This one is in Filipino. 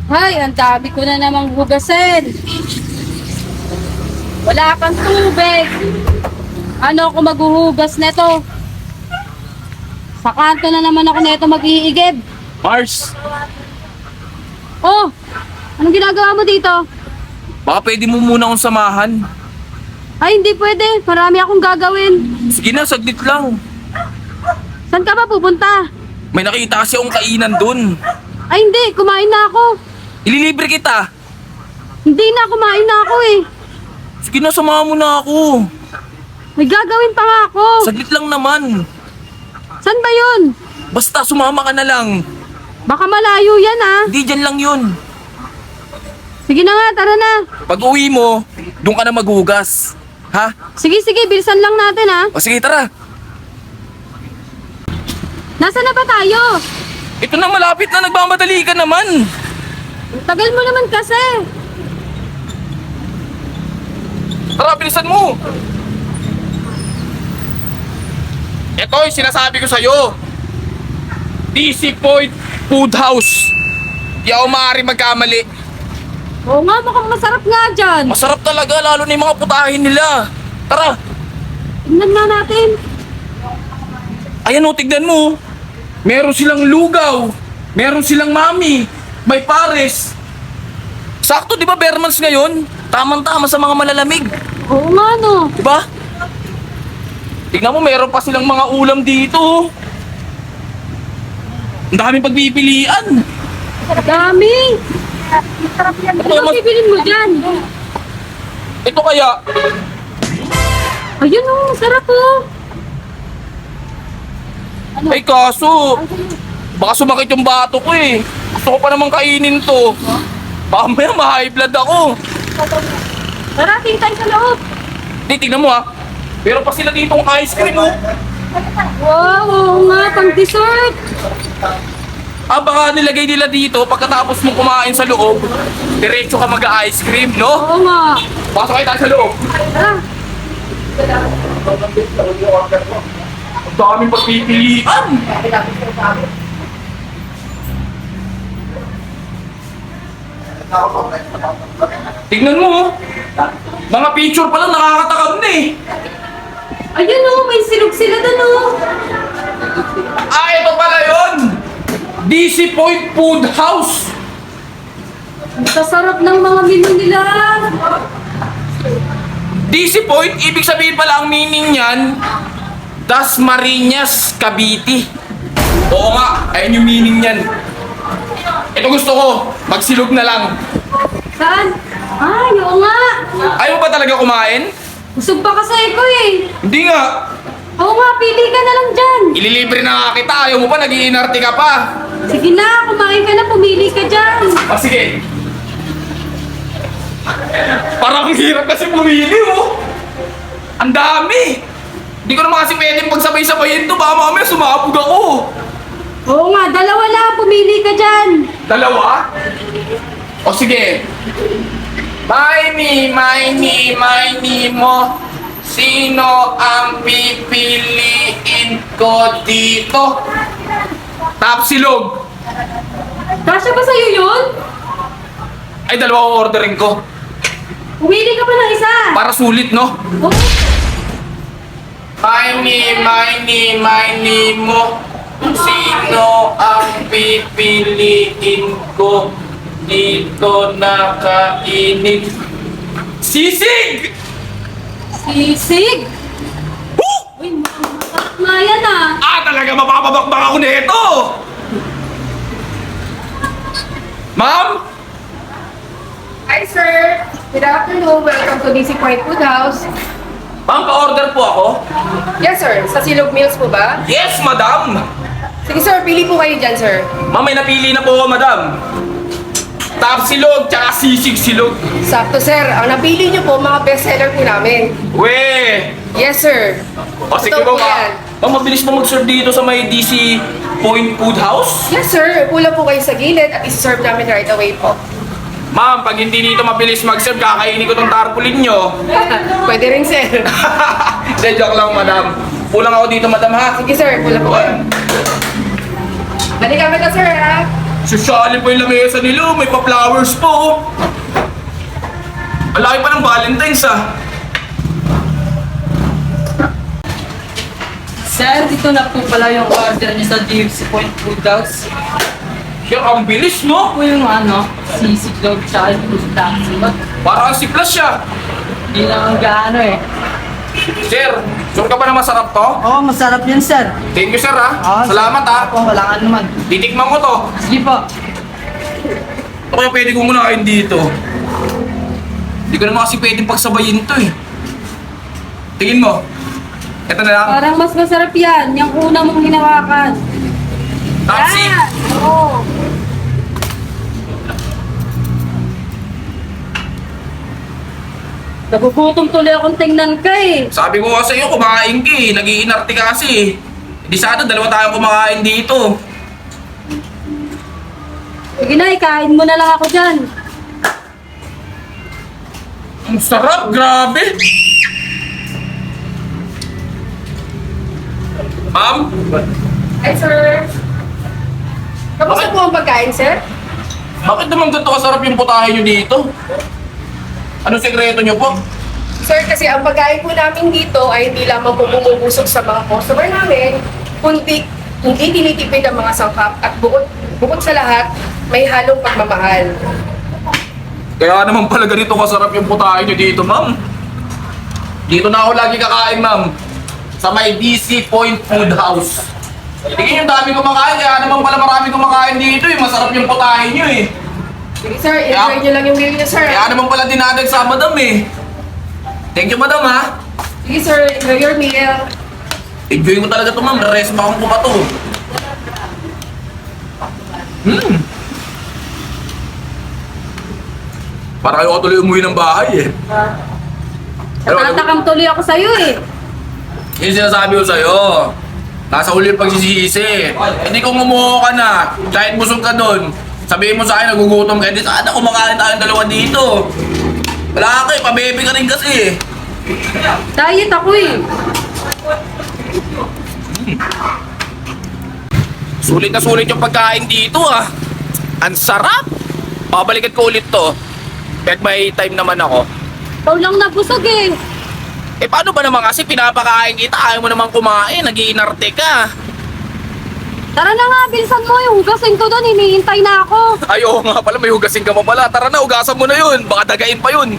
Ay, ang dami ko na namang hugasin. Wala kang tubig. Ano ako maghuhugas neto? Sa kanto na naman ako neto mag-iigib. Mars, Oh, anong ginagawa mo dito? baka pwede mo muna akong samahan. Ay, hindi pwede. Marami akong gagawin. Sige na, saglit lang. Saan ka ba pupunta? May nakita kasi akong kainan dun. Ay, hindi. Kumain na ako. Ililibre kita. Hindi na. Kumain na ako eh. Sige na, samahan mo na ako. May gagawin pa nga ako. Saglit lang naman. Saan ba yun? Basta sumama ka na lang. Baka malayo yan ah. Hindi, dyan lang yun. Sige na nga, tara na. Pag uwi mo, doon ka na maghugas. Ha? Sige, sige. Bilisan lang natin ah. O sige, tara. Nasaan na ba tayo? Ito na, malapit na, nagmamadali ka naman. Tagal mo naman kasi. Tara, bilisan mo. Ito yung sinasabi ko sa'yo. DC Point Food House. Di ako maaari magkamali. Oo nga, mukhang masarap nga dyan. Masarap talaga, lalo na yung mga putahin nila. Tara. Tingnan nga natin. Ayan o, tignan mo. Meron silang lugaw. Meron silang mami. May pares. Sakto, di ba, Bermans ngayon? Tamang-tama sa mga malalamig. Oo nga no. Di ba? Tignan mo, meron pa silang mga ulam dito. Ang daming pagpipilian. Dami. Ano mas- bibilin mo dyan? Ito kaya, Ayun oh, sarap oh. ay kaso, baka sumakit yung bato ko eh. Gusto ko pa namang kainin to. Baka maya ma-high blood ako. Tara, tingin tayo sa loob. Di, tignan mo ha. Pero pa sila ditong ice cream oh. Wow, oo nga, pang dessert. Ah, baka nilagay nila dito pagkatapos mong kumain sa loob, diretso ka mag-ice cream, no? Oo nga. Pasok kayo tayo sa loob. Tara. Ang daming pagpipilian. Tignan mo oh. Mga picture pa lang nakakatakam na eh. Ayun oh, may silog sila dun oh. Ah, ito pala yun! DC Point Food House! Ang sasarap ng mga menu nila. DC Point, ibig sabihin pala ang meaning niyan, Das Marinas, Cavite. Oo nga, ayun yung meaning niyan. Ito gusto ko, magsilog na lang. Saan? Ay, oo nga. Ayaw mo ba talaga kumain? Busog pa kasi ko eh. Hindi nga. Oo nga, pili ka na lang dyan. Ililibre na nga kita, ayaw mo pa, nag-iinarte ka pa. Sige na, kumain ka na, pumili ka dyan. Ah, sige. Parang ang hirap kasi pumili, oh. Ang dami. Hindi ko naman kasi pwedeng pagsabay-sabayin to, baka mamaya sumabog ako. Oo nga, dalawa lang, pumili ka dyan. Dalawa? O sige. Miny mo. Sino ang pipiliin ko dito? Tapsilog. Kasya ba sa'yo yun? Ay, dalawa ang ordering ko. Pumili ka pa ng isa. Para sulit, no? Oo. Miny mo. Sino ang pipiliin ko dito na kainin? Sisig! Sisig. Woo! Uy, masarap nga yan ah. Ah, talaga mapapabakbak ako nito! Ma'am? Hi, sir. Good afternoon. Welcome to DC Point Food House. Ma'am, pa-order po ako? Yes, sir. Sa Silog Meals po ba? Yes, madam! Sige, sir. Pili po kayo dyan, sir. Ma'am, may napili na po ako, madam. Tapsilog, tsaka sisig-silog. Sakto, sir. Ang napili niyo po, mga bestseller po namin. Weh! Yes, sir. O sige Ito po, po ma'am. yan. Ma'am, mabilis po mag-serve dito sa may DC Point Food House? Yes, sir. Pula po kayo sa gilid at isi-serve namin right away po. Ma'am, pag hindi dito mabilis mag-serve, kakainin ko tong tarpaulin nyo. Pwede rin, sir. Hindi, joke lang, madam. Pulang ako dito, madam, ha? Sige, sir. Pula po kayo. Balik kami ka, sir, ha? Sosyali pa yung lamesa nila, may pa-flowers po. Oh. Ang laki pa ng Valentine's ah. Sir, dito na po pala yung order niyo sa DFC Point Food House. Siya, ang bilis no? Po yung sisig dog tsaka yung taxi. Parang si Plus siya. Hindi naman gaano eh. Sir, sure ka ba na masarap to? Oo, masarap yun, sir. Thank you sir ah. Oo, Salamat ah. Opo, wala ka naman. Titikman ko to. Sige po. Ito kaya pwede kong unahin dito. Hindi ko naman kasi pwedeng pagsabayin to eh. Tingin mo. Ito na lang. Parang mas masarap yan, yung una mong hinawakan. Taxi. Yan! Oo. Nagugutom tuloy akong tingnan ka eh. Sabi ko kasi sa'yo, kumain ka eh. Nag-iinarte ka kasi eh. Hindi sana, dalawa tayong kumakain dito. Sige na, ikain mo na lang ako dyan. Ang sarap, grabe. Ma'am, Hi, sir. Kamusta po ang pagkain, sir? bakit naman ganito kasarap yung putahe nyo dito? Anong sekreto nyo po? Sir, kasi ang pagkain po namin dito ay hindi lamang po bumubusog sa mga customer namin, kundi hindi tinitipid ang mga sangkap at bukod sa lahat, may halong pagmamahal. Kaya naman pala ganito kasarap yung putahe nyo dito, ma'am. Dito na ako lagi kakain, ma'am. Sa may DC Point Food House. Tingin yung dami kumakain, kaya naman pala marami kumakain dito eh. Masarap yung putahe nyo eh. Sige, sir, enjoy nyo lang yung meal niyo, sir. Kaya naman pala dinadag sa madam eh. Thank you, madam ha. Sige, sir, enjoy your meal. Enjoy ko talaga ito, ma'am. Rest pa akong kumato. Para kayo tuloy umuwi ng bahay eh. Natatakam tuloy ako sa'yo eh. Yung sinasabi ko sa'yo. Nasa uli yung pagsisisi. Hindi kung umuho ka na, kahit busog ka doon, sabihin mo sa akin, nagugutom ka, hindi sana kumakain tayong dalawa dito. Wala ka eh, pabebe ka rin kasi eh. Diet ako eh. Sulit na sulit yung pagkain dito ah. Ang sarap! Pabalikan ko ulit to. Kahit may time naman ako. Ikaw lang nabusog eh. Eh paano ba naman kasi pinapakain kita, ayaw mo naman kumain, nag-iinarte ka. Tara na nga, bilisan mo yung hugasin ko doon, hinihintay na ako. Ay oo nga pala, may hugasin ka pa pala. Tara na, hugasan mo na yun, baka dagain pa yun.